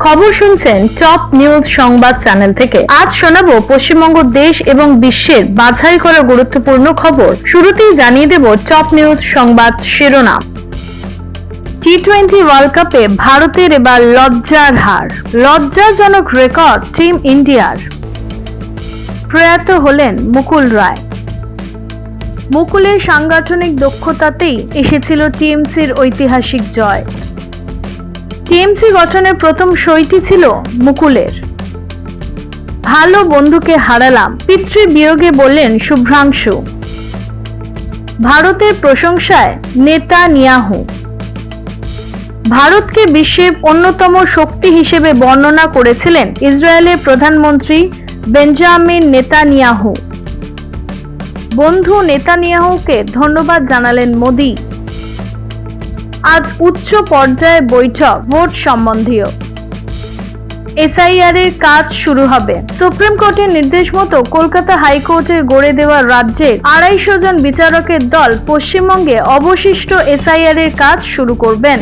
খবর শুনছেন top news সংবাদ চ্যানেল থেকে। আজ শোনাবো পশ্চিমবঙ্গ দেশ এবং বিশ্বের বাছাই করা গুরুত্বপূর্ণ খবর। শুরুতেই জানিয়ে দেব টপ নিউজ সংবাদ শিরোনাম। টি-20 ওয়ার্ল্ড কাপে ভারতের এবার লজ্জার হার, লজ্জাজনক রেকর্ড টিম ইন্ডিয়ার। প্রয়াত হলেন মুকুল রায়। মুকুলের সাংগঠনিক দক্ষতাতেই এসেছিল টিএমসির ঐতিহাসিক জয়। টিএমসি গঠনের প্রথম সইটি ছিল মুকুলের। ভালো বন্ধুকে হারালাম, পিতৃ বিয়োগে বললেন শুভ্রাংশু। ভারতের প্রশংসায় নেতানিয়াহু। ভারতকে বিশ্বের অন্যতম শক্তি হিসেবে বর্ণনা করেছিলেন ইসরায়েলের প্রধানমন্ত্রী বেঞ্জামিন নেতানিয়াহু। বন্ধু নেতানিয়াহুকে ধন্যবাদ জানালেন মোদি। আজ উচ্চ পর্যায়ে বৈঠক ভোট সম্বন্ধীয়। এসআইআর এর কাজ শুরু হবে। সুপ্রিম কোর্টের নির্দেশ মতো কলকাতা হাইকোর্টের গড়ে দেওয়া রাজ্যে 250 জন বিচারকের দল পশ্চিমবঙ্গে অবশিষ্ট এসআইআর এর কাজ শুরু করবেন।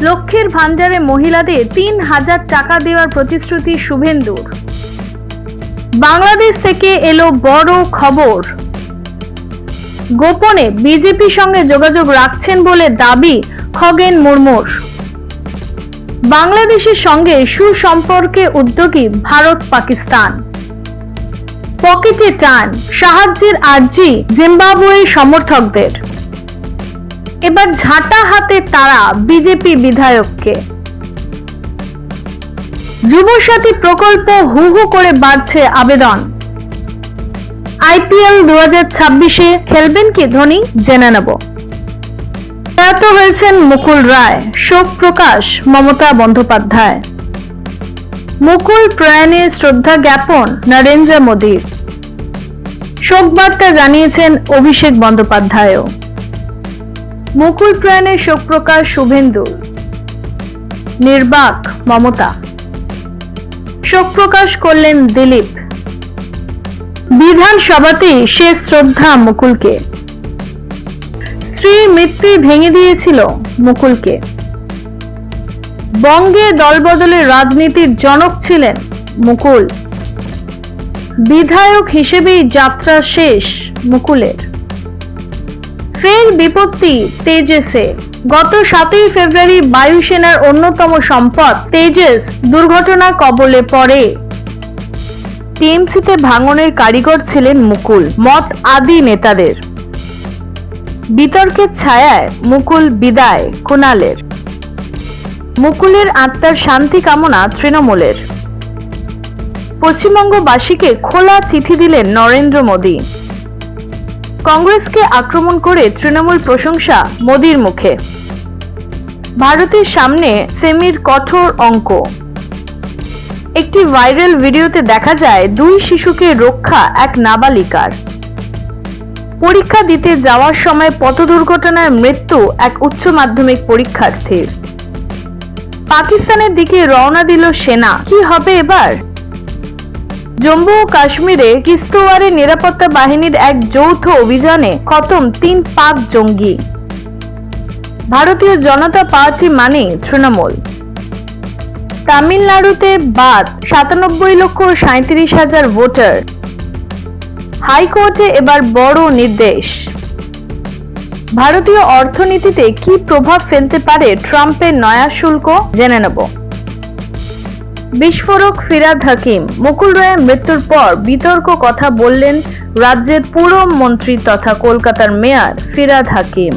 লক্ষ্মীর ভান্ডারে মহিলাদের 3000 টাকা দেওয়ার প্রতিশ্রুতি শুভেন্দুর। বাংলাদেশ থেকে এলো বড় খবর। গোপনে বিজেপির সঙ্গে যোগাযোগ রাখছেন বলে দাবি খগেন মুর্মুর। বাংলাদেশের সঙ্গে সুসম্পর্কে উদ্যোগী ভারত পাকিস্তান। পকেটে টান, সাহায্যের আর্জি জিম্বাবুয়ের সমর্থকদের। এবার ঝাঁটা হাতে তারা বিজেপি বিধায়ককে। যুবসাথী প্রকল্প হু হু করে বাড়ছে আবেদন। আইপিএল 2026-এ খেলবেন কি ধোনি, জেনে নেব। প্রয়াত হয়েছেন মুকুল রায়, শোক প্রকাশ মমতা বন্দ্যোপাধ্যায়। মুকুল প্রয়াণে শ্রদ্ধা জ্ঞাপন নরেন্দ্র মোদীর। শোক বার্তা জানিয়েছেন অভিষেক বন্দ্যোপাধ্যায়ও। মুকুল প্রয়াণে শোক প্রকাশ শুভেন্দু, নির্বাক মমতা। শোক প্রকাশ করলেন দিলীপ। বিধানসভাতেই শেষ শ্রদ্ধা মুকুলকে। স্ত্রীর মৃত্যু ভেঙে দিয়েছিল মুকুলকে। বঙ্গে দলবদলের রাজনীতির জনক ছিলেন মুকুল। বিধায়ক হিসেবেই যাত্রা শেষ মুকুলের। ফের বিপত্তি তেজসে। গত 7 ফেব্রুয়ারি বায়ুসেনার অন্যতম সম্পদ তেজস দুর্ঘটনা কবলে পড়ে। টিএমসিতে ভাঙনের কারিগর ছিলেন মুকুল, মত আদি নেতাদের। বিতর্কের ছায়ায় মুকুল বিদায় কুণালের। মুকুলের আত্মার শান্তি কামনা তৃণমূলের। পশ্চিমবঙ্গবাসীকে খোলা চিঠি দিলেন নরেন্দ্র মোদী। কংগ্রেসকে আক্রমণ করে তৃণমূল প্রশংসা মোদীর মুখে। ভারতের সামনে সেমির কঠোর অঙ্ক। একটি ভাইরাল ভিডিওতে দেখা যায় 2 শিশুকে রক্ষা এক নাবালিকার। পরীক্ষা দিতে যাওয়ার সময় পথ দুর্ঘটনায় মৃত্যু এক উচ্চ মাধ্যমিক পরীক্ষার্থীর। পাকিস্তানের দিকে রওনা দিল সেনা, কি হবে এবার? জম্মু ও কাশ্মীরে কিস্তওয়ারে নিরাপত্তা বাহিনীর এক যৌথ অভিযানে খতম 3 পাক জঙ্গি। ভারতীয় জনতা পার্টি মানে তৃণমূল। তামিলনাড়ুতে বাদ 97,37,000 ভোটার। হাইকোর্টে এবার বড় নির্দেশ। ভারতীয় অর্থনীতিতে কি প্রভাব ফেলতে পারে ট্রাম্পের নয়া শুল্ক, জেনে নেব। বিস্ফোরক ফিরহাদ হাকিম। মুকুল রায়ের মৃত্যুর পর বিতর্ক কথা বললেন রাজ্যের পুরমন্ত্রী তথা কলকাতার মেয়র ফিরহাদ হাকিম।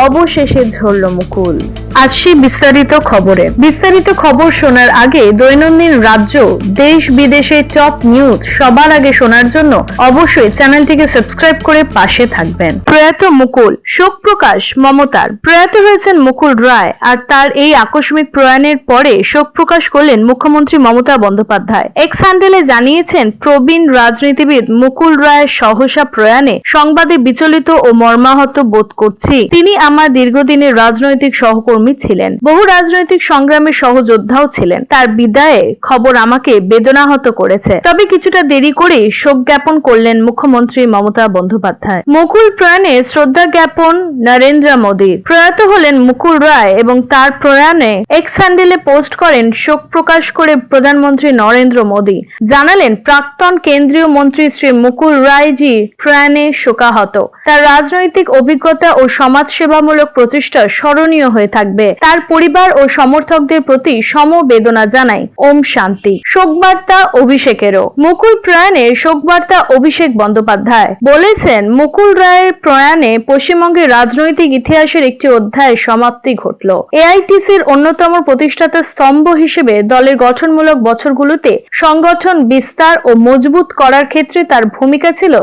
অবশেষে ঝরল মুকুল। আসছি বিস্তারিত খবরে। বিস্তারিত খবর শোনার আগে দৈনন্দিন রাজ্য দেশ বিদেশের টপ নিউজ সবার আগে শোনার জন্য অবশ্যই চ্যানেলটিকে সাবস্ক্রাইব করে পাশে থাকবেন। প্রয়াত মুকুল, শোক প্রকাশ মমতার। প্রয়াত হয়েছেন মুকুল রায়, আর তার এই আকস্মিক প্রয়াণের পরে শোক প্রকাশ করলেন মুখ্যমন্ত্রী মমতা বন্দ্যোপাধ্যায়। এক্স হ্যান্ডেলে জানিয়েছেন, প্রবীণ রাজনীতিবিদ মুকুল রায়ের সহসা প্রয়াণে সংবাদে বিচলিত ও মর্মাহত বোধ করছি। তিনি আমার দীর্ঘদিনের রাজনৈতিক সহকর্মী কর্মী ছিলেন, বহু রাজনৈতিক সংগ্রামে সহযোদ্ধাও ছিলেন। তার বিদায়ে খবর আমাকে বেদনাহত করেছে। তবে কিছুটা দেরি করেই শোক জ্ঞাপন করলেন মুখ্যমন্ত্রী মমতা বন্দ্যোপাধ্যায়। মুকুল প্রয়াণে শ্রদ্ধা জ্ঞাপন নরেন্দ্র মোদীর। প্রয়াত হলেন মুকুল রায় এবং তার প্রয়াণে এক্স হ্যান্ডেলে পোস্ট করেন শোক প্রকাশ করে প্রধানমন্ত্রী নরেন্দ্র মোদী। জানালেন প্রাক্তন কেন্দ্রীয় মন্ত্রী শ্রী মুকুল রায়জি প্রয়াণে শোকাহত। তার রাজনৈতিক অভিজ্ঞতা ও সমাজসেবামূলক প্রচেষ্টা স্মরণীয় হয়ে থাকবে। তার পরিবার ও সমর্থকদের প্রতি সমবেদনা জানাই। ওম শান্তি। শোকবার্তা অভিষেকেরও। মুকুল প্রয়াণে শোকবার্তা অভিষেক বন্দ্যোপাধ্যায় বলেছেন, মুকুল রায়ের প্রয়াণে পশ্চিমবঙ্গের রাজনৈতিক ইতিহাসের একটি অধ্যায়ের সমাপ্তি ঘটল। এআইটিসির অন্যতম প্রতিষ্ঠাতা স্তম্ভ হিসেবে দলের গঠনমূলক বছরগুলোতে সংগঠন বিস্তার ও মজবুত করার ক্ষেত্রে তার ভূমিকা ছিল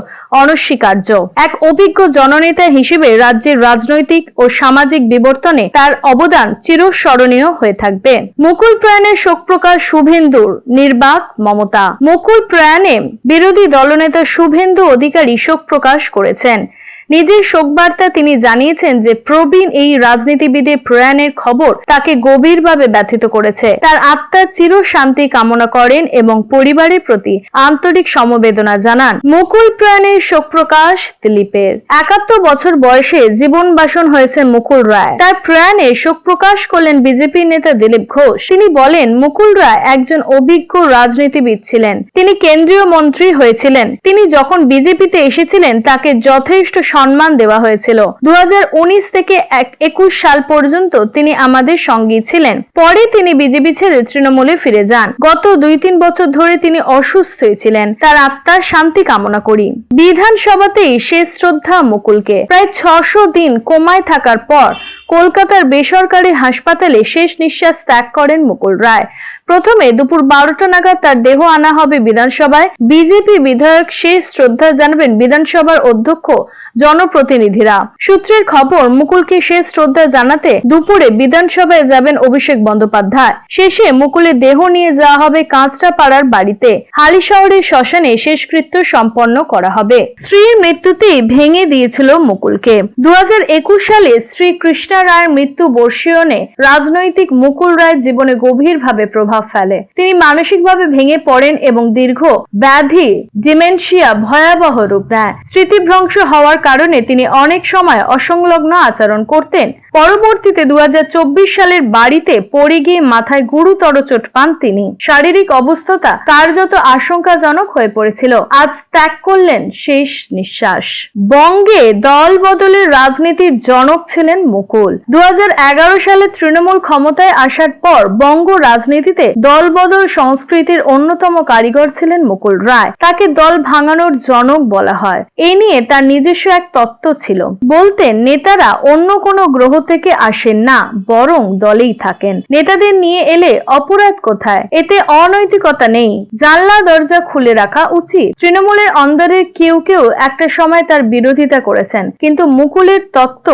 অনস্বীকার্য। এক অভিজ্ঞ জননেতা হিসেবে রাজ্যের রাজনৈতিক ও সামাজিক বিবর্তনে তার অবদান চিরস্মরণীয় হয়ে থাকবে। মুকুল প্রয়াণে শোক প্রকাশ শুভেন্দুর। নির্বাক মমতা। মুকুল প্রয়াণে বিরোধী দলনেতা শুভেন্দু অধিকারী শোক প্রকাশ করেছেন। নিজের শোকবার্তা তিনি জানিয়েছেন যে প্রবীণ এই রাজনীতিবিদের প্রয়াণের খবর তাকে গভীরভাবে ব্যথিত করেছে। তার আত্মার চির শান্তি কামনা করেন এবং পরিবারের প্রতি আন্তরিক সমবেদনা জানান। মুকুল প্রয়াণের শোক প্রকাশ দিলীপের। 71 বছর বয়সে জীবন বাসন হয়েছে মুকুল রায়। তার প্রয়াণে শোক প্রকাশ করলেন বিজেপি নেতা দিলীপ ঘোষ। তিনি বলেন, মুকুল রায় একজন অভিজ্ঞ রাজনীতিবিদ ছিলেন। তিনি কেন্দ্রীয় মন্ত্রী হয়েছিলেন। তিনি যখন বিজেপিতে এসেছিলেন তাকে যথেষ্ট সম্মান দেওয়া হয়েছিল। 2019 থেকে 21 সাল পর্যন্ত তিনি আমাদের সঙ্গী ছিলেন। পরে তিনি বিজেপি ছেড়ে তৃণমূলে ফিরে যান। গত 2-3 বছর ধরে তিনি অসুস্থ ছিলেন। তার আত্মার শান্তি কামনা করি। বিধানসভাতেই শেষ শ্রদ্ধা মুকুলকে। প্রায় 600 দিন কোমায় থাকার পর কলকাতার বেসরকারি হাসপাতালে শেষ নিঃশ্বাস ত্যাগ করেন মুকুল রায়। প্রথমে দুপুর 12টা নাগাদ তার দেহ আনা হবে বিধানসভায়। বিজেপি বিধায়ক শেষ শ্রদ্ধা জানাবেন বিধানসভার অধ্যক্ষ, জনপ্রতিনিধিরা। সূত্রের খবর, মুকুলকে শেষ শ্রদ্ধা জানাতে দুপুরে বিধানসভায় যাবেন অভিষেক বন্দ্যোপাধ্যায়। শেষে মুকুলের দেহ নিয়ে যাওয়া হবে কাঁচরাপাড়ার বাড়িতে। হালিশহরের শ্মশানে শেষকৃত্য সম্পন্ন করা হবে। স্ত্রীর মৃত্যুতেই ভেঙে দিয়েছিল মুকুলকে। 2021 সালে স্ত্রী কৃষ্ণা রায়ের মৃত্যু বর্ষীয়নে রাজনৈতিক মুকুল রায়ের জীবনে গভীরভাবে প্রভাব ফেলে। তিনি মানসিকভাবে ভেঙে পড়েন এবং দীর্ঘ ব্যাধি ডিমেনশিয়া ভয়াবহ রূপ নেয়। স্মৃতিভ্রংশ হওয়ার কারণে তিনি অনেক সময় অসংলগ্ন আচরণ করতেন। পরবর্তীতে 2024 সালের বাড়িতে পড়ে গিয়ে মাথায় গুরুতর চোট পান তিনি। শারীরিক অবস্থা কার্যত আশঙ্কাজনক হয়ে পড়েছিল। আজ ত্যাগ করলেন শেষ নিঃশ্বাস। বঙ্গে দল বদলের রাজনীতির জনক ছিলেন মুকুল। 2011 সালে তৃণমূল ক্ষমতায় আসার পর বঙ্গ রাজনীতিতে দল বদল সংস্কৃতির অন্যতম কারিগর ছিলেন মুকুল রায়। তাকে দল ভাঙানোর জনক বলা হয়। এ নিয়ে তার নিজস্ব এক তত্ত্ব ছিল। বলতেন, নেতারা অন্য কোনো গ্রহ থেকে আসেন না, বরং দলেই থাকেন। নেতাদের নিয়ে এলে অপরাধ কোথায়? এতে অনৈতিকতা নেই। জানলা দরজা খুলে রাখা উচিত। তৃণমূলের অন্দরের কেউ কেউ একটা সময় তার বিরোধিতা করেছেন, কিন্তু মুকুলের তত্ত্ব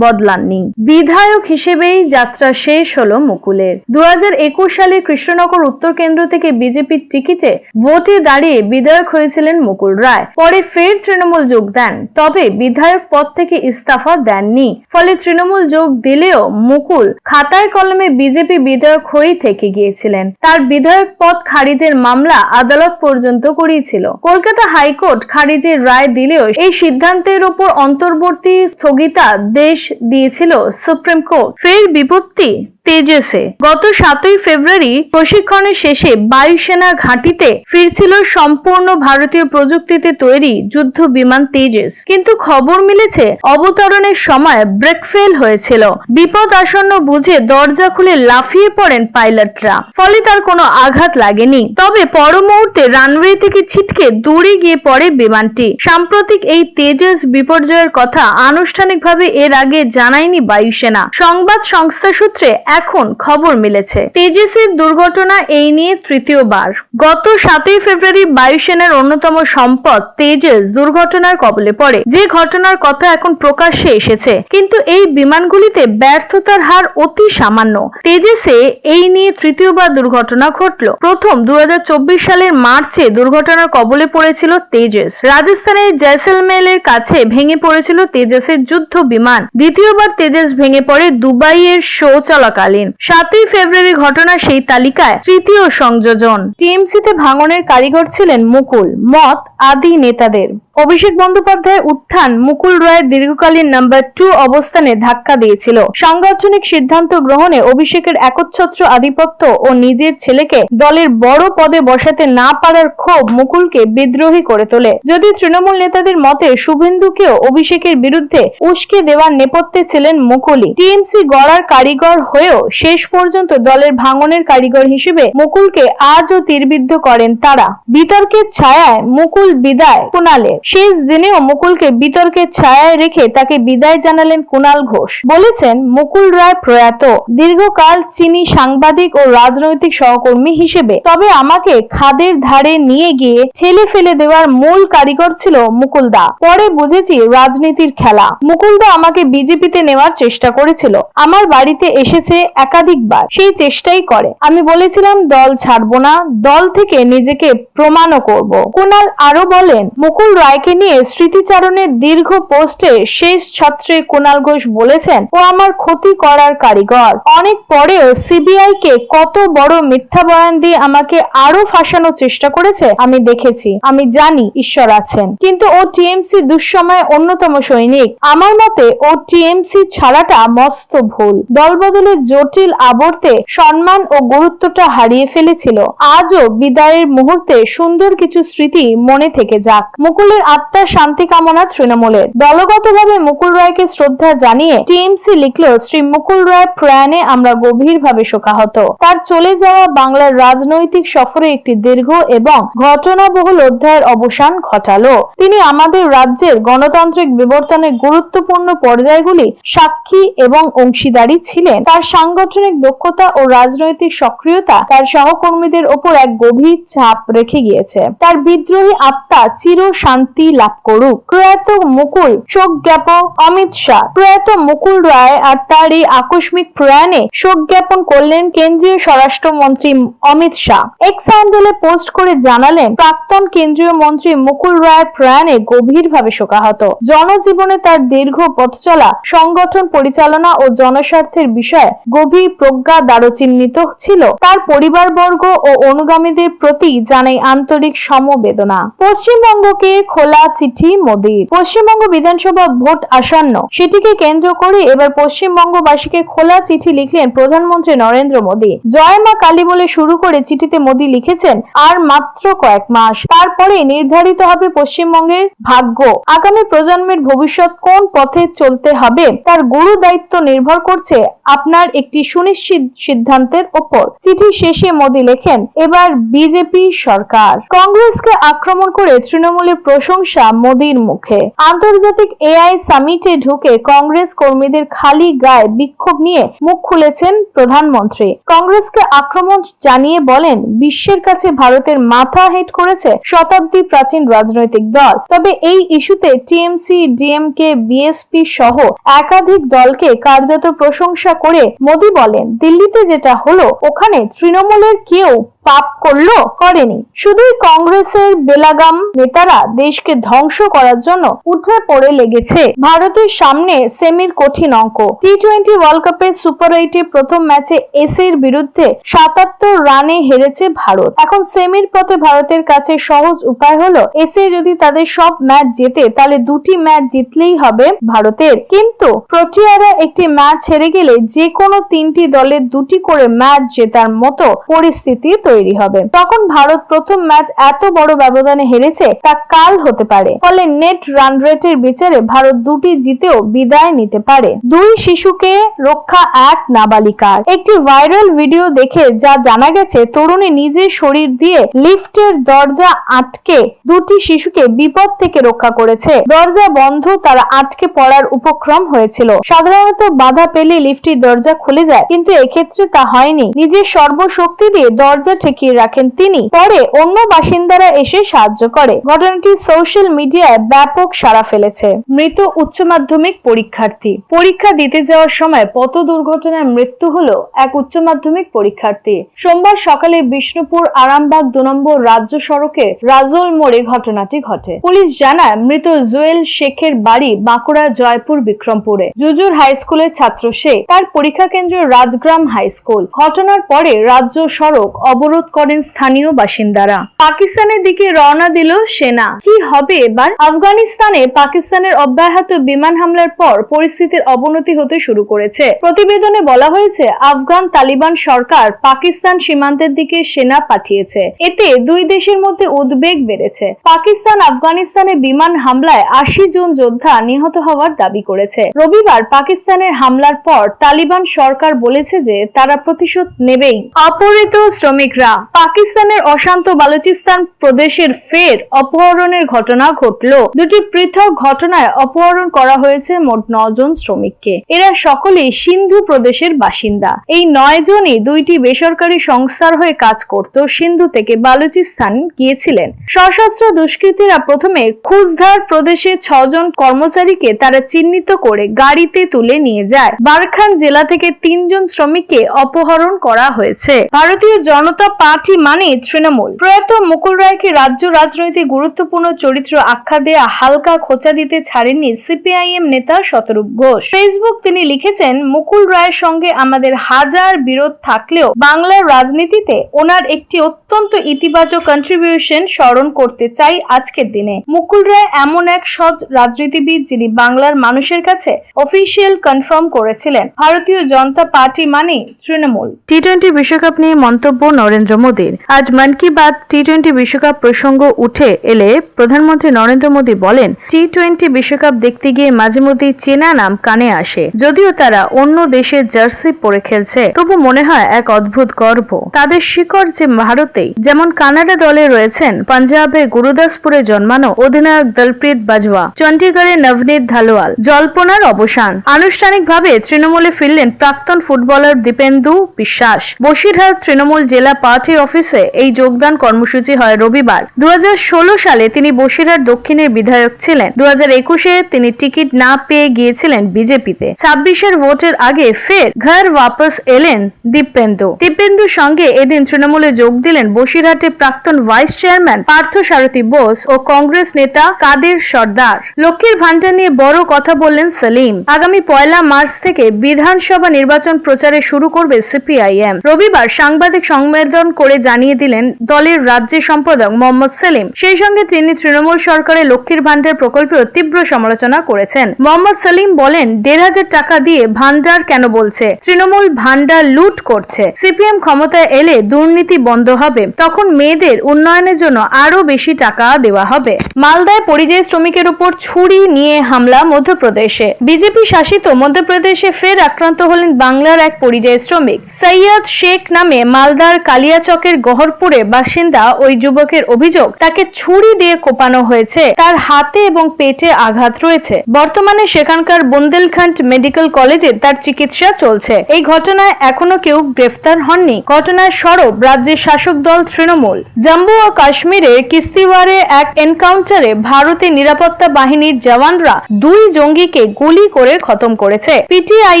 বদলাননি। বিধায়ক হিসেবেই যাত্রা শেষ হলো মুকুলের। 2021 সালে কৃষ্ণনগর উত্তর কেন্দ্র থেকে বিজেপির টিকিটে ভোটে দাঁড়িয়ে বিধায়ক হয়েছিলেন মুকুল রায়। পরে ফের তৃণমূল যোগ দেন, তবে বিধায়ক পদ থেকে ইস্তফা দেননি। ফলে তৃণমূল যোগ দিলেও মুকুল খাতায় কলমে বিজেপি বিধায়ক হয়েই থেকে গিয়েছিলেন। তার বিধায়ক পদ খারিজের মামলা আদালত পর্যন্ত গড়িয়েছিল। কলকাতা হাইকোর্ট খারিজের রায় দিলেও এই সিদ্ধান্তের উপর অন্তর্বর্তী স্থগিতাদেশ দিয়েছিল সুপ্রিম কোর্ট। ফের বিপত্তি তেজসে। গত 7ই ফেব্রুয়ারি প্রশিক্ষণের শেষে বায়ুসেনা ঘাঁটিতে ফিরছিল সম্পূর্ণ ভারতীয় প্রযুক্তিতে তৈরি যুদ্ধ বিমান তেজস। কিন্তু খবর মিলেছে অবতরণের সময় ব্রেক ফেল হয়েছিল। বিপদ আসন্ন বুঝে দরজা খুলে লাফিয়ে পড়েন পাইলটরা। ফলে তার কোনো আঘাত লাগেনি। তবে পর মুহূর্তে রানওয়ে থেকে ছিটকে দূরে গিয়ে পড়ে বিমানটি। সাম্প্রতিক এই তেজস বিপর্যয়ের কথা আনুষ্ঠানিকভাবে এর আগে জানায়নি বায়ুসেনা। সংবাদ সংস্থা সূত্রে এক এখন খবর মিলেছে তেজসের দুর্ঘটনা এই নিয়ে তৃতীয়বার। গত 7ই ফেব্রুয়ারি বায়ুসেনার অন্যতম সম্পদ তেজস দুর্ঘটনার কবলে পড়ে। যে ঘটনার কথা এখন প্রকাশ্যে এসেছে, কিন্তু এই বিমানগুলিতে ব্যর্থতার হার অতি সামান্য। তেজসে এই নিয়ে তৃতীয়বার দুর্ঘটনা ঘটল। প্রথম 2024 সালের মার্চে দুর্ঘটনার কবলে পড়েছিল তেজস। রাজস্থানের জয়সলমেরের কাছে ভেঙে পড়েছিল তেজসের যুদ্ধ বিমান। দ্বিতীয়বার তেজস ভেঙে পড়ে দুবাইয়ের শো চলাকালীন। 7ই ফেব্রুয়ারি ঘটনা সেই তালিকায় তৃতীয় সংযোজন। টিএমসিতে ভাঙনের কারিগর ছিলেন মুকুল, মত আদি নেতাদের। অভিষেক বন্দ্যোপাধ্যায়ের উত্থান মুকুল রায়ের দীর্ঘকালীন নাম্বার 2 অবস্থানে ধাক্কা দিয়েছিল। সাংগঠনিক সিদ্ধান্ত গ্রহণে অভিষেকের একচ্ছত্র আধিপত্য ও নিজের ছেলেকে দলের বড় পদে বসাতে না পারার ক্ষোভ মুকুলকে বিদ্রোহী করে তোলে। যদি তৃণমূল নেতাদের মতে শুভেন্দুকেও অভিষেকের বিরুদ্ধে উস্কে দেওয়ার নেপথ্যে ছিলেন মুকুলই। টিএমসি গড়ার কারিগর হয়েও শেষ পর্যন্ত দলের ভাঙনের কারিগর হিসেবে মুকুলকে আজও তীরবিদ্ধ করেন তারা। বিতর্কের ছায়ায় মুকুল বিদায় কুণালের। শেষ দিনেও মুকুলকে বিতর্কের ছায়ায় রেখে তাকে বিদায় জানালেন কুণাল ঘোষ। বলেছেন, মুকুল রায় প্রয়াত, দীর্ঘকাল চিনি সাংবাদিক ও রাজনৈতিক সহকর্মী হিসেবে, তবে আমাকে খাদের ধারে নিয়ে গিয়ে ছেলে ফেলে দেওয়ার মূল কারিগর ছিল মুকুলদা। পরে বুঝেছি রাজনীতির খেলা। মুকুলদা আমাকে বিজেপিতে নেওয়ার চেষ্টা করেছিল, আমার বাড়িতে এসেছে একাধিকবার, সেই চেষ্টাই করে। আমি বলেছিলাম দল ছাড়বো না, দল থেকে নিজেকে প্রমাণও করব। কুণাল আরো বলেন, মুকুল রায়কে নিয়ে স্মৃতিচারণের দীর্ঘ পোস্টে শেষ ছাত্রে কুণাল ঘোষ বলেছেন, ও আমার ক্ষতি করার কারিগর। অনেক পরেও সিবিআই কে কত বড় মিথ্যা বয়ান দিয়ে আমাকে আরো ফাঁসানোর চেষ্টা করেছে আমি দেখেছি। আমি জানি ঈশ্বর আছেন, কিন্তু ও টিএমসি দুঃসময়ে অন্যতম সৈনিক। আমার মতে ও টিএমসি ছাড়াটা মস্ত ভুল। দলবদলের জটিল আবর্তে সম্মান ও গুরুত্বটা হারিয়ে ফেলেছিল। আজও বিদায়ের মুহূর্তে সুন্দর কিছু স্মৃতি মনে থেকে যাক। মুকুলের আত্মার শান্তি কামনা তৃণমূলের। দলগতভাবে মুকুল রায়কে শ্রদ্ধা জানিয়ে টিএমসি লিখল, শ্রী মুকুল রায় প্রয়াণে আমরা গভীরভাবে শোকাহত। তার চলে যাওয়া বাংলার রাজনৈতিক সফরে একটি দীর্ঘ এবং ঘটনাবহুল অধ্যায়ের অবসান ঘটালো। তিনি আমাদের রাজ্যের গণতান্ত্রিক বিবর্তনের গুরুত্বপূর্ণ পর্যায়গুলি সাক্ষী এবং অংশীদারি ছিলেন। তার সাংগঠনিক দক্ষতা ও রাজনৈতিক সক্রিয়তা তার সহকর্মীদের ওপর এক গভীর চাপ রেখে গিয়েছে। তার বিদ্রোহী আত্মা চির শান্তি লাভ করুক। প্রয়াত মুকুল শোক জ্ঞাপন অমিত শাহ। প্রয়াত মুকুল রায় আর তার এই আকস্মিক প্রয়াণে শোক জ্ঞাপন করলেন কেন্দ্রীয় স্বরাষ্ট্রমন্ত্রী অমিত শাহ। এক্স হ্যান্ডেলে পোস্ট করে জানালেন, প্রাক্তন কেন্দ্রীয় মন্ত্রী মুকুল রায়ের প্রয়াণে গভীরভাবে শোকাহত। জনজীবনে তার দীর্ঘ পথচলা সংগঠন পরিচালনা ও জনস্বার্থের বিষয়ে গভীর প্রজ্ঞা দ্বারচিহ্নিত ছিল। তার পরিবারবর্গ ও অনুগামীদের প্রতি জানাই আন্তরিক সমবেদনা। পশ্চিমবঙ্গকে খোলা চিঠি মোদির। পশ্চিমবঙ্গ বিধানসভা ভোট আসন্ন, সেটিকে কেন্দ্র করে এবার পশ্চিমবঙ্গবাসীকে খোলা চিঠি লিখলেন প্রধানমন্ত্রী নরেন্দ্র মোদী। জয় মা কালী বলে শুরু করে চিঠিতে মোদী লিখেছেন, আর মাত্র কয়েক মাস, তারপরে নির্ধারিত হবে পশ্চিমবঙ্গের ভাগ্য। আগামী প্রজন্মের ভবিষ্যৎ কোন পথে চলতে হবে তার গুরু দায়িত্ব নির্ভর করছে আপনার একটি সুনিশ্চিত সিদ্ধান্তের ওপর। চিঠি শেষে মোদী লেখেন, এবার বিজেপি সরকার। কংগ্রেসকে আক্রমণ করে তৃণমূলের প্রশংসা মোদীর মুখে। আন্তর্জাতিক এআই সামিটে ঢুকে কংগ্রেস কর্মীদের খালি গায়ে বিক্ষোভ নিয়ে মুখ খুলেছেন প্রধানমন্ত্রী। কংগ্রেসকে আক্রমণ জানিয়ে বলেন, বিশ্বের কাছে ভারতের মাথা হেট করেছে শতাব্দী প্রাচীন রাজনৈতিক দল। তবে এই ইস্যুতে টিএমসি, ডিএমকে, বিএসপি সহ একাধিক দলকে কার্যত প্রশংসা করে মোদী বলেন, দিল্লিতে যেটা হলো ওখানে তৃণমূলের কেউ পাপ করলো করেনি, শুধুই কংগ্রেসের বেলাগাম নেতারা দেশকে ধ্বংস করার জন্য উঠে পড়ে লেগেছে। ভারতের সামনে সেমির কঠিন অঙ্ক। টি-20 ওয়ার্ল্ড কাপের সুপার 8 প্রথম ম্যাচে এসের বিরুদ্ধে 77 রানে হেরেছে ভারত। এখন সেমির পথে ভারতের কাছে সহজ উপায় হলো, এসে যদি তাদের সব ম্যাচ জেতে তাহলে দুটি ম্যাচ জিতলেই হবে ভারতের। কিন্তু প্রোটিয়ারা একটি ম্যাচ হেরে গেলে যে কোনো তিনটি দলের দুটি করে ম্যাচ জেতার মতো পরিস্থিতি তৈরি তৈরি হবে। তখন ভারত প্রথম ম্যাচ এত বড় ব্যবধানে হেরেছে তা কাল হতে পারে। ফলে নেট রান রেটের বিচারে ভারত দুটি জিতেও বিদায় নিতে পারে। দুই শিশুকে রক্ষা এক নাবালিকার। একটি ভাইরাল ভিডিও দেখে যা জানা গেছে, তরুণী নিজের শরীর দিয়ে লিফটের দরজা আটকে দুটি শিশুকে বিপদ থেকে রক্ষা করেছে। দরজা বন্ধ, তারা আটকে পড়ার উপক্রম হয়েছিল। সাধারণত বাধা পেলে লিফটের দরজা খুলে যায়, কিন্তু এক্ষেত্রে তা হয়নি। নিজের সর্বশক্তি দিয়ে দরজা ঠেকিয়ে রাখেন তিনি। পরে অন্য বাসিন্দারা এসে সাহায্য করে। ঘটনাটি সোশ্যাল মিডিয়ায় ব্যাপক সাড়া ফেলেছে। মৃত উচ্চ মাধ্যমিক পরীক্ষার্থী। পরীক্ষা দিতে যাওয়ার সময় পথ দুর্ঘটনায় মৃত্যু হলো এক উচ্চ মাধ্যমিক পরীক্ষার্থী। সোমবার সকালে বিষ্ণুপুর আরামবাগ 2 নম্বর রাজ্য সড়কের রাজল মোড়ে ঘটনাটি ঘটে। পুলিশ জানায়, মৃত জুয়েল শেখের বাড়ি বাঁকুড়া জয়পুর বিক্রমপুরে। জুজুর হাই স্কুলের ছাত্র সে। তার পরীক্ষা কেন্দ্র রাজগ্রাম হাই স্কুল। ঘটনার পরে রাজ্য সড়ক অবরোধ করেন স্থানীয় বাসিন্দারা। পাকিস্তানের দিকে রওনা দিল সেনা। কি হবে এবার? আফগানিস্তানে পাকিস্তানের অব্যাহত বিমান হামলার পর পরিস্থিতির অবনতি হতে শুরু করেছে। প্রতিবেদনে বলা হয়েছে, আফগান তালিবান সরকার পাকিস্তান সীমান্তের দিকে সেনা পাঠিয়েছে। এতে দুই দেশের মধ্যে উদ্বেগ বেড়েছে। পাকিস্তান আফগানিস্তানে বিমান হামলায় 80 জন যোদ্ধা নিহত হওয়ার দাবি করেছে। রবিবার পাকিস্তানের হামলার পর তালিবান সরকার বলেছে যে তারা প্রতিশোধ নেবেই। অপহৃত শ্রমিকরা। পাকিস্তানের অশান্ত বালুচিস্তান প্রদেশের ফের অপহরণের ঘটনা ঘটল। দুটি পৃথক ঘটনায় অপহরণ করা হয়েছে মোট 9 জন শ্রমিককে। এরা সকলেই সিন্ধু প্রদেশের বাসিন্দা। এই 9 জনই দুইটি বেসরকারি সংস্থার হয়ে কাজ করত। সিন্ধু থেকে বালুচিস্তান গিয়েছিলেন। সশস্ত্র দুষ্কৃতীরা প্রথমে খুজধার প্রদেশে 6 জন কর্মচারীকে তারা চিহ্নিত করে গাড়িতে তুলে নিয়ে যায়। বারখান জেলা থেকে 3 জন শ্রমিককে অপহরণ করা হয়েছে। ভারতীয় জনতা পার্টি মানে তৃণমূল। প্রয়াত মুকুল রায়কে রাজ্য রাজনৈতিক গুরুত্বপূর্ণ চরিত্র আখ্যা দেয়া হালকা খোঁচা দিতে ছাড়েননি সিপিআইএম নেতা শতরূপ ঘোষ। ফেসবুক তিনি লিখেছেন, মুকুল রায়ের সঙ্গে আমাদের হাজার বিরোধ থাকলেও বাংলার রাজনীতিতে ওনার একটি অত্যন্ত ইতিবাচক কন্ট্রিবিউশন স্মরণ করতে চাই আজকের দিনে। মুকুল রায় এমন এক সৎ রাজনীতিবিদ যিনি বাংলার মানুষের কাছে অফিসিয়াল কনফার্ম করেছিলেন, ভারতীয় জনতা পার্টি মানে তৃণমূল। টি-20 বিশ্বকাপ নিয়ে মন্তব্য নরেন্দ্র মোদীর। আজ মন কি বাত টি-20 বিশ্বকাপ প্রসঙ্গ উঠে এলে প্রধানমন্ত্রী নরেন্দ্র মোদী বলেন, টি-20 বিশ্বকাপ দেখতে গিয়ে মাঝে মধ্যেই চেনা নাম কানে আসে। যদিও তারা অন্য দেশের জার্সি পরে খেলছে, তবু মনে হয় এক অদ্ভুত গর্ব। তাদের শিকড় যে ভারতেই। যেমন কানাডা দলে রয়েছেন পাঞ্জাবের গুরুদাসপুরে জন্মানো অধিনায়ক দলপ্রীত বাজওয়া, চণ্ডীগড়ের নবনীত ধালোয়াল। জল্পনার অবসান। আনুষ্ঠানিকভাবে তৃণমূলে ফিরলেন প্রাক্তন ফুটবলার দীপেন্দু বিশ্বাস। বসিরহাট তৃণমূল জেলা পার্টি অফিসে এই যোগদান কর্মসূচি হয় রবিবার। 2016 সালে তিনি বসিরহাট দক্ষিণের বিধায়ক ছিলেন। 2021-এ তিনি টিকিট না পেয়ে গিয়েছিলেন বিজেপিতে। 26-এর ভোটের আগে ফের ঘর ওয়াপস এলেন দীপেন্দুর সঙ্গে এদিন তৃণমূলে যোগ দিলেন বসিরহাটের প্রাক্তন ভাইস চেয়ারম্যান পার্থ সারথী বোস ও কংগ্রেস নেতা কাদের সর্দার। লক্ষ্মীর ভান্ডার নিয়ে বড় কথা বললেন সলিম। আগামী 1 মার্চ থেকে বিধানসভা নির্বাচন প্রচারে শুরু করবে সিপিআইএম। রবিবার সাংবাদিক সম্মেলন করে জানিয়ে দিলেন দলের রাজ্য সম্পাদক মোহাম্মদ সেলিম। সেই সঙ্গে তিনি তৃণমূল সরকারের লক্ষ্মীর ভান্ডার প্রকল্পের তীব্র সমালোচনা করেছেন। মোহাম্মদ সেলিম বলেন, 1,500 টাকা দিয়ে ভান্ডার কেন বলছে? তৃণমূল ভান্ডার লুট করছে। সিপিএম ক্ষমতায় এলে দুর্নীতি বন্ধ হবে, তখন মেয়েদের উন্নয়নের জন্য আরো বেশি টাকা দেওয়া হবে। মালদায় পরিযায়ী শ্রমিকের উপর ছুরি নিয়ে হামলা মধ্যপ্রদেশে। বিজেপি শাসিত মধ্যপ্রদেশে ফের আক্রান্ত হলেন বাংলার এক পরিযায়ী শ্রমিক সৈয়দ শেখ নামে মালদার কালিয়াচকের গহরপুরে বাসিন্দা ওই যুবকের অভিযোগ, তাকে ছুরি দিয়ে কোপানো হয়েছে। তার হাতে এবং পেটে আঘাত রয়েছে। বর্তমানে সেখানকার বুন্দেলখণ্ড মেডিকেল কলেজে তার চিকিৎসা চলছে। এই ঘটনায় এখনো কেউ গ্রেফতার হননি। ঘটনায় সরব রাজ্যের শাসক দল তৃণমূল। জম্মু ও কাশ্মীরের কিস্তিওয়ারে এক এনকাউন্টারে ভারতের নিরাপত্তা বাহিনীর জওয়ানরা 2 জঙ্গিকে গুলি করে খতম করেছে। পিটিআই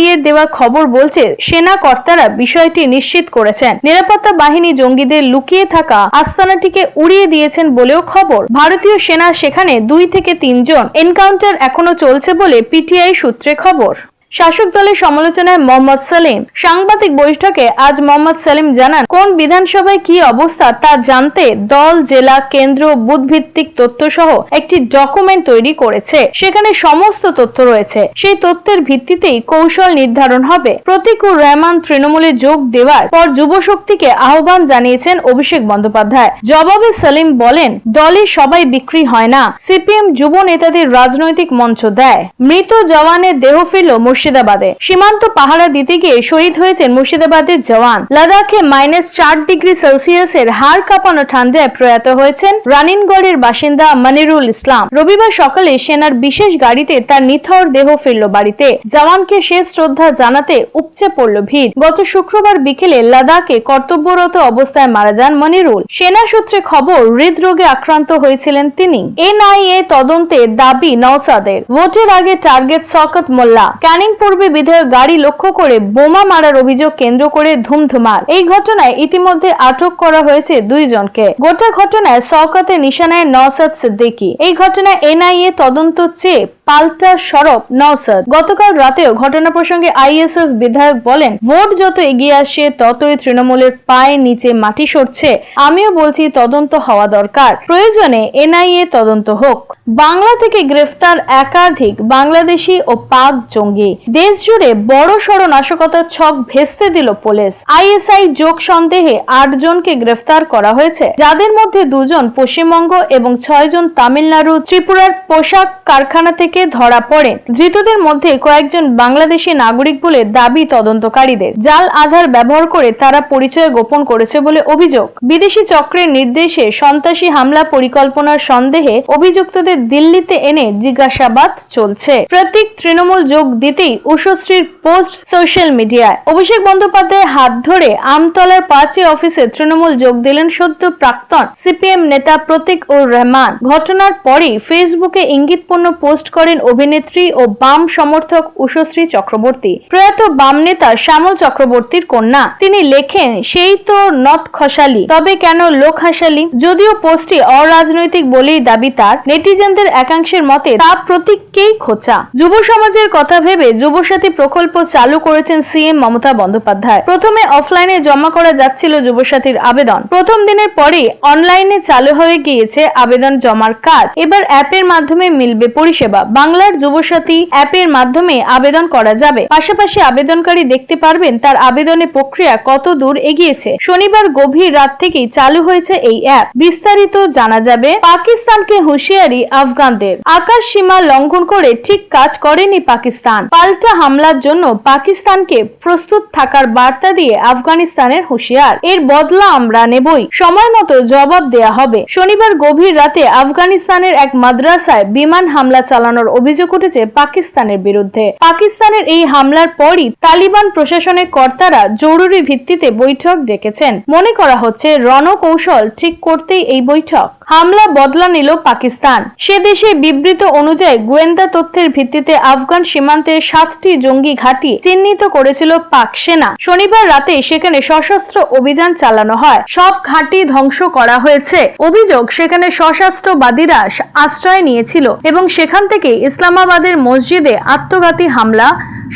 এর দেওয়া খবর বলছে, সেনা কর্তারা বিষয়টি নিশ্চিত করেছেন। নিরাপত্তা বাহিনী জঙ্গিদের লুকিয়ে থাকা আস্তানাটিকে উড়িয়ে দিয়েছেন বলেও খবর। ভারতীয় সেনা সেখানে 2 থেকে 3 জন। এনকাউন্টার এখনো চলছে বলে পিটিআই সূত্রে খবর। শাসক দলের সমালোচনায় মোহাম্মদ সেলিম। সাংবাদিক বৈঠকে আজ মোহাম্মদ সেলিম জানান, কোন বিধানসভায় কি অবস্থা তা জানতে দল জেলা কেন্দ্র বুথভিত্তিক তথ্য সহ একটি ডকুমেন্ট তৈরি করেছে। সেখানে সমস্ত তথ্য রয়েছে। সেই তথ্যের ভিত্তিতেই কৌশল নির্ধারণ হবে। প্রতীকুর রহমান তৃণমূলে যোগ দেওয়ার পর যুব শক্তিকে আহ্বান জানিয়েছেন অভিষেক বন্দ্যোপাধ্যায়। জবাবে সেলিম বলেন, দলে সবাই বিক্রি হয় না। সিপিএম যুব নেতাদের রাজনৈতিক মঞ্চ দেয়। মৃত জওয়ানের দেহ ফিরল মুর্শিদাবাদে। সীমান্ত পাহারা দিতে গিয়ে শহীদ হয়েছেন মুর্শিদাবাদের জওয়ান। লাদাখে -4 ডিগ্রি সেলসিয়াসের হাড় কাঁপানো ঠান্ডায় প্রয়াত হয়েছেন রানিনগড়ের বাসিন্দা মনিরুল ইসলাম। রবিবার সকালে সেনার বিশেষ গাড়িতে তার নিথর দেহ ফিরল বাড়িতে। জওয়ানকে শেষ শ্রদ্ধা জানাতে উপচে পড়ল ভিড়। গত শুক্রবার বিকেলে লাদাখে কর্তব্যরত অবস্থায় মারা যান মনিরুল। সেনা সূত্রে খবর, হৃদরোগে আক্রান্ত হয়েছিলেন তিনি। এনআইএ তদন্তে দাবি নওশাদের। ভোটের আগে টার্গেট শওকত মোল্লা। ক্যানিং পূর্বে বিধায়ক গাড়ি লক্ষ্য করে বোমা মারার অভিযোগ কেন্দ্র করে ধুমধুমার। এই ঘটনায় ইতিমধ্যে আটক করা হয়েছে 2 জনকে। গোটা ঘটনায় শওকতের নিশানায় নওশাদ সিদ্দিকী। এই ঘটনায় এনআইএ তদন্ত চেয়ে পাল্টা সরব নওশাদ। গতকাল রাতেও ঘটনা প্রসঙ্গে আইএসএফ বিধায়ক বলেন, ভোট যত এগিয়ে আসছে ততই তৃণমূলের পায়ে নিচে মাটি সরছে। আমিও বলছি তদন্ত হওয়া দরকার। প্রয়োজনে এনআইএ তদন্ত হোক। বাংলা থেকে গ্রেফতার একাধিক বাংলাদেশি ও পাক জঙ্গি। দেশ জুড়ে বড় সড় নাশকতার ছক ভেস্তে দিল পুলিশ। আইএসআই যোগ সন্দেহে 8 জনকে গ্রেফতার করা হয়েছে, যাদের মধ্যে 2 জন পশ্চিমবঙ্গ এবং 6 জন তামিলনাড়ু ত্রিপুরার পোশাক কারখানা থেকে ধরা পড়েন। ধৃতদের মধ্যে কয়েকজন বাংলাদেশি নাগরিক বলে দাবি তদন্তকারীদের। জাল আধার ব্যবহার করে তারা পরিচয় গোপন করেছে বলে অভিযোগ। বিদেশি চক্রের নির্দেশে সন্ত্রাসী হামলা পরিকল্পনার সন্দেহে অভিযুক্তদের দিল্লিতে এনে জিজ্ঞাসাবাদ চলছে। প্রতীক তৃণমূল যোগ দিতেই উষশ্রীর পোস্ট সোশ্যাল মিডিয়ায়। অভিষেক বন্দ্যোপাধ্যায় হাত ধরে আমতলার পার্টি অফিসে তৃণমূল যোগ দিলেন সদ্য প্রাক্তন সিপিএম নেতা প্রতীক উর রহমান। ঘটনার পরেই ফেসবুকে ইঙ্গিতপূর্ণ পোস্ট করেন অভিনেত্রী ও বাম সমর্থক উষশ্রী চক্রবর্তী, প্রয়াত বাম নেতা শ্যামল চক্রবর্তীর কন্যা। তিনি লেখেন, সেই তো নথ খসালি, তবে কেন লোক হাসালি? যদিও পোস্টটি অরাজনৈতিক বলেই দাবি তার, নেটিজেনদের একাংশের মতে তা প্রতীককেই খোঁচা। যুব সমাজের কথা ভেবে যুবসাথী প্রকল্প চালু করেছেন সিএম মমতা বন্দ্যোপাধ্যায়। প্রথমে অফলাইনে জমা করা যাচ্ছিল যুবসাথীর আবেদন। প্রথম দিনের পরেই অনলাইনে চালু হয়ে গিয়েছে আবেদন জমার কাজ। এবার অ্যাপের মাধ্যমে মিলবে পরিষেবা। বাংলার যুবসাথী অ্যাপের মাধ্যমে আবেদন করা যাবে। পাশাপাশি আবেদনকারী দেখতে পারবেন তার আবেদনের প্রক্রিয়া কত দূর এগিয়েছে। শনিবার গভীর রাত থেকেই চালু হয়েছে এই অ্যাপ। বিস্তারিত জানা যাবে। পাকিস্তানকে হুঁশিয়ারি আফগানদের। আকাশ সীমা লঙ্ঘন করে ঠিক কাজ করেনি পাকিস্তান। পাল্টা হামলার জন্য পাকিস্তানকে প্রস্তুত থাকার বার্তা দিয়ে আফগানিস্তানের হুঁশিয়ার। এর বদলা আমরা নেবই, সময় মতো জবাব দেয়া হবে। শনিবার গভীর রাতে আফগানিস্তানের এক মাদ্রাসায় বিমান হামলা চালানোর অভিযোগ উঠেছে পাকিস্তানের বিরুদ্ধে। পাকিস্তানের এই হামলার পরই তালিবান প্রশাসনের কর্তারা জরুরি ভিত্তিতে বৈঠক ডেকেছেন। মনে করা হচ্ছে রণকৌশল ঠিক করতেই এই বৈঠক। হামলা বদলা নিল পাকিস্তান। সে দেশে বিবৃত অনুযায়ী গোয়েন্দা তথ্যের ভিত্তিতে আফগান সীমান্তের 7টি জঙ্গি ঘাঁটি চিহ্নিত করেছিল পাক সেনা। শনিবার রাতে সেখানে সশস্ত্র অভিযান চালানো হয়। সব ঘাঁটি ধ্বংস করা হয়েছে। অভিযোগ, সেখানে সশস্ত্রবাদীরা আশ্রয় নিয়েছিল এবং সেখান থেকে ইসলামাবাদের মসজিদে আত্মঘাতী হামলা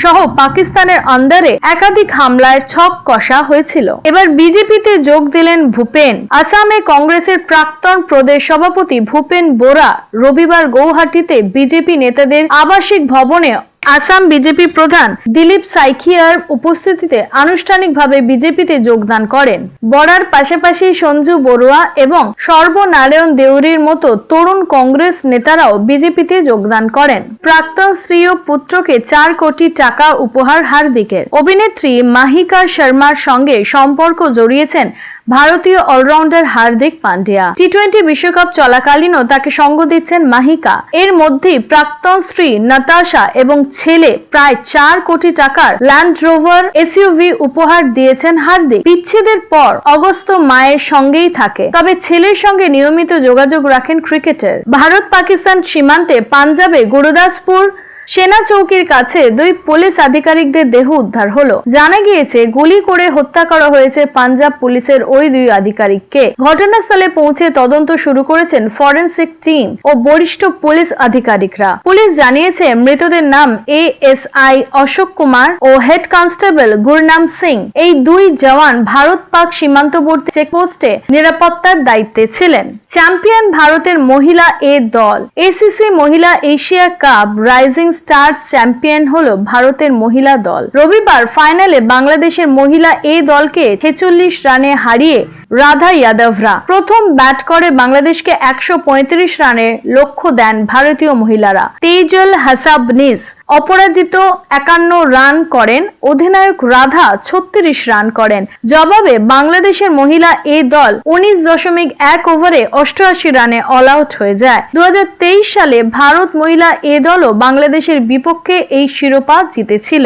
সহ পাকিস্তানের আন্ডারে একাধিক হামলার ছক কষা হয়েছিল। এবার বিজেপিতে যোগ দিলেন ভূপেন। আসামে কংগ্রেসের প্রাক্তন প্রদেশ সভাপতি ভূপেন বোরা রবিবার গৌহাটিতে বিজেপি নেতাদের আবাসিক ভবনে আসাম বিজেপি প্রধান দিলীপ সাইখিয়ার উপস্থিতিতে আনুষ্ঠানিকভাবে বিজেপিতে যোগদান করেন। বরার পাশাপাশি সঞ্জু বড়ুয়া এবং সর্বনারায়ণ দেউরির মতো তরুণ কংগ্রেস নেতারাও বিজেপিতে যোগদান করেন। প্রাক্তন স্ত্রী ও পুত্রকে 4 কোটি টাকা উপহার হার্দিকের। অভিনেত্রী মাহিকা শর্মার সঙ্গে সম্পর্ক জড়িয়েছেন ভারতীয় অলরাউন্ডার হার্দিক পান্ডিয়া। টি-20 বিশ্বকাপ চলাকালীনও তাকে সঙ্গ দিচ্ছেন মাহিকা। এর মধ্যেই প্রাক্তন স্ত্রী নাতাশা এবং ছেলে প্রায় 4 কোটি টাকার ল্যান্ড রোভার এসইউভি উপহার দিয়েছেন হার্দিক। বিচ্ছেদের পর অগস্ত মায়ের সঙ্গেই থাকে, তবে ছেলের সঙ্গে নিয়মিত যোগাযোগ রাখেন ক্রিকেটার। ভারত পাকিস্তান সীমান্তে পাঞ্জাবে গুরুদাসপুর সেনা চৌকির কাছে দুই পুলিশ আধিকারিকদের দেহ উদ্ধার হলো। জানা গিয়েছে গুলি করে হত্যা করা হয়েছে পাঞ্জাব পুলিশের ওই দুই আধিকারিককে। ঘটনাস্থলে পৌঁছে তদন্ত শুরু করেছেন ফরেনসিক টিম ও বরিষ্ঠ পুলিশ আধিকারিকরা। পুলিশ জানিয়েছে মৃতদের নাম এএসআই অশোক কুমার ও হেড কনস্টেবল গুরনাম সিং। এই দুই জওয়ান ভারত পাক সীমান্তবর্তী চেকপোস্টে নিরাপত্তার দায়িত্বে ছিলেন। চ্যাম্পিয়ন ভারতের মহিলা এ দল। এসিসি মহিলা Asia cup rising stars champion হলো ভারতের মহিলা দল। রবিবার ফাইনালে বাংলাদেশের মহিলা এ দলকে 46 রানে হারিয়ে রাধা যাদবরা প্রথম ব্যাট করে বাংলাদেশকে 135 রানের লক্ষ্য দেন ভারতীয় মহিলারা। তেজল হাসাবনিস অপরাজিত 51 রান করেন, অধিনায়ক রাধা 36 রান করেন। জবাবে বাংলাদেশের মহিলা এ দল 19.1 ওভারে 88 রানে অল আউট হয়ে যায়। 2023 সালে ভারত মহিলা এ দলও বাংলাদেশের বিপক্ষে এই শিরোপা জিতেছিল।